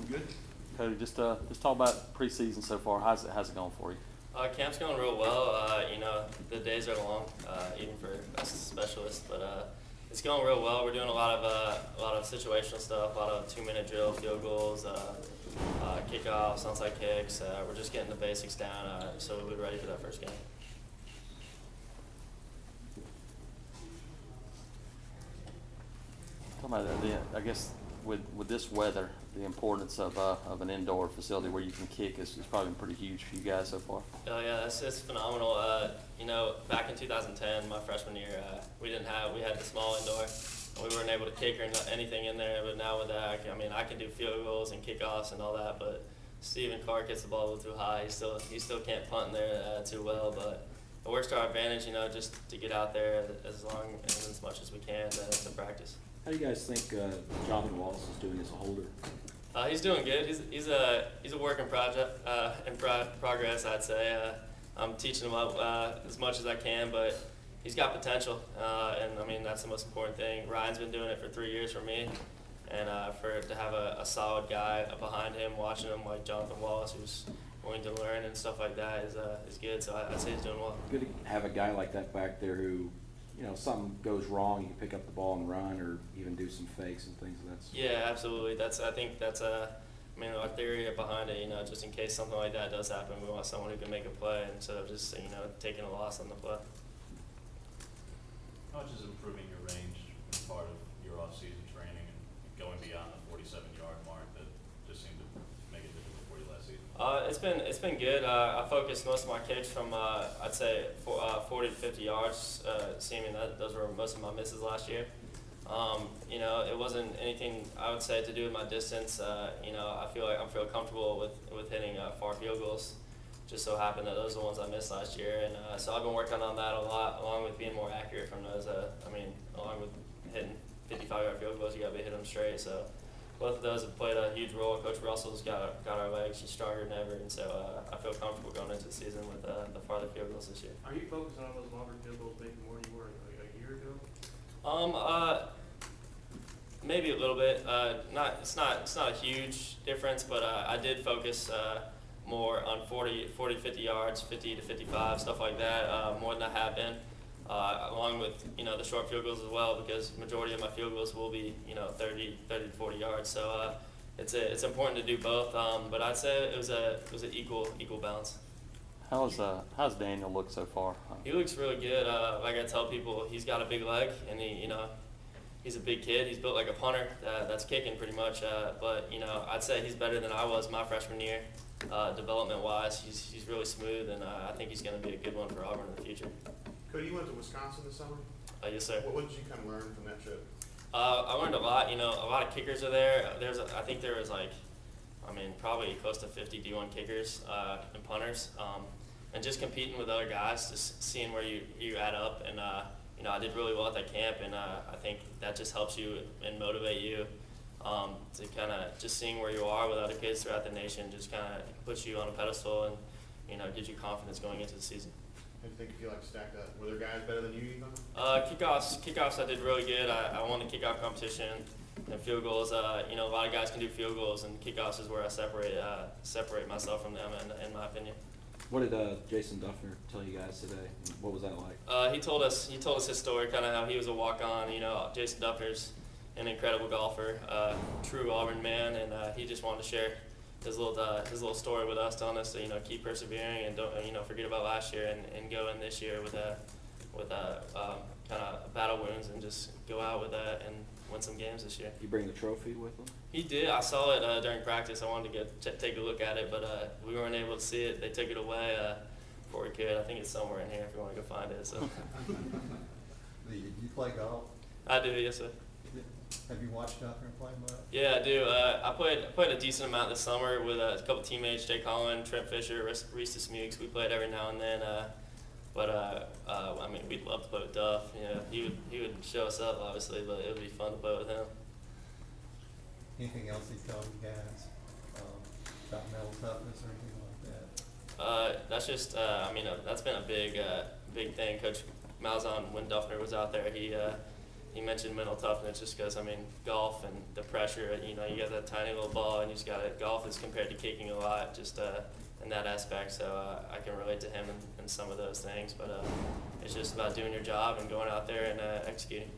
Good. Cody, just talk about preseason so far. How's it going for you? Camp's going real well. The days are long, even for us specialists, but it's going real well. We're doing a lot of situational stuff, a lot of 2-minute drill, field goals, kickoffs, onside kicks. We're just getting the basics down, so we'll be ready for that first game. Talking about I guess with this weather, the importance of an indoor facility where you can kick is probably been pretty huge for you guys so far. Oh yeah, it's phenomenal. Back in 2010, my freshman year, we had the small indoor. We weren't able to kick or anything in there, but now with that, I can do field goals and kickoffs and all that. But Steven Clark gets the ball a little too high. He still can't punt in there too well, but it works to our advantage. Just to get out there as long and as much as we can to practice. How do you guys think Jonathan Wallace is doing as a holder? He's doing good. He's a work in progress, I'd say. I'm teaching him up as much as I can, but he's got potential, and that's the most important thing. Ryan's been doing it for 3 years for me, and to have a solid guy behind him, watching him like Jonathan Wallace, who's willing to learn and stuff like that, is good. So I'd say he's doing well. Good to have a guy like that back there who, something goes wrong, you can pick up the ball and run, or even do some fakes and things. Yeah, absolutely. I think that's our theory behind it. Just in case something like that does happen, we want someone who can make a play instead of just taking a loss on the play. How much is improving your range part of your off-season training and going beyond the 47-yard mark that just seemed to make it difficult for you last season? It's been good. I focused most of my kicks from I'd say 40 to 50 yards, seeming that those were most of my misses last year. It wasn't anything I would say to do with my distance. I feel comfortable with hitting far field goals. Just so happened that those are the ones I missed last year, and so I've been working on that a lot, along with being more accurate from those. Along with hitting 55-yard field goals, you got to be hitting them straight. So both of those have played a huge role. Coach Russell's got our legs; she's stronger than ever, and so I feel comfortable going into the season with the farther field goals this year. Are you focusing on those longer field goals maybe more than you were a year ago? Maybe a little bit. It's not a huge difference, but I did focus more on 40, 50 yards, 50 to 55, stuff like that, more than I have been, along with the short field goals as well, because majority of my field goals will be 30 to 40 yards. So it's important to do both, but I'd say it was an equal balance. How's Daniel look so far? He looks really good. Like I tell people, he's got a big leg, and he's a big kid. He's built like a punter that's kicking pretty much. But I'd say he's better than I was my freshman year, development-wise. He's really smooth, and I think he's going to be a good one for Auburn in the future. Cody, you went to Wisconsin this summer? Yes, sir. What did you kind of learn from that trip? I learned a lot. A lot of kickers are there. I think there was probably close to 50 D1 kickers and punters. And just competing with other guys, just seeing where you add up, and I did really well at that camp, and I think that just helps you and motivate you to kind of just seeing where you are with other kids throughout the nation, just kind of puts you on a pedestal and gives you confidence going into the season. How do you think you feel like stacked up? Were there guys better than you thought? Kickoffs I did really good. I won the kickoff competition, and field goals. A lot of guys can do field goals, and kickoffs is where I separate myself from them, in my opinion. What did Jason Duffner tell you guys today? What was that like? He told us his story, kind of how he was a walk-on. Jason Duffner's an incredible golfer, true Auburn man, and he just wanted to share his little story with us, telling us to keep persevering and don't forget about last year and go in this year with kind of battle wounds and just go out with that and win some games this year. You bring the trophy with him? He did. I saw it during practice. I wanted to take a look at it, but we weren't able to see it. They took it away before we could. I think it's somewhere in here if you want to go find it. So. Do you play golf? I do, yes, sir. Have you watched Duffner play much? Yeah, I do. I played a decent amount this summer with a couple teammates, Jake Holland, Trent Fisher, Reese Smukes. We played every now and then. We'd love to play with Duff. He would show us up, obviously, but it would be fun to play with him. Anything else he told you guys about mental toughness or anything like that? That's just, that's been a big thing. Coach Malzahn, when Duffner was out there, he mentioned mental toughness just because, I mean, golf and the pressure, you know, you got that tiny little ball and you just got to, golf is compared to kicking a lot, just in that aspect. So I can relate to him in some of those things. But it's just about doing your job and going out there and executing.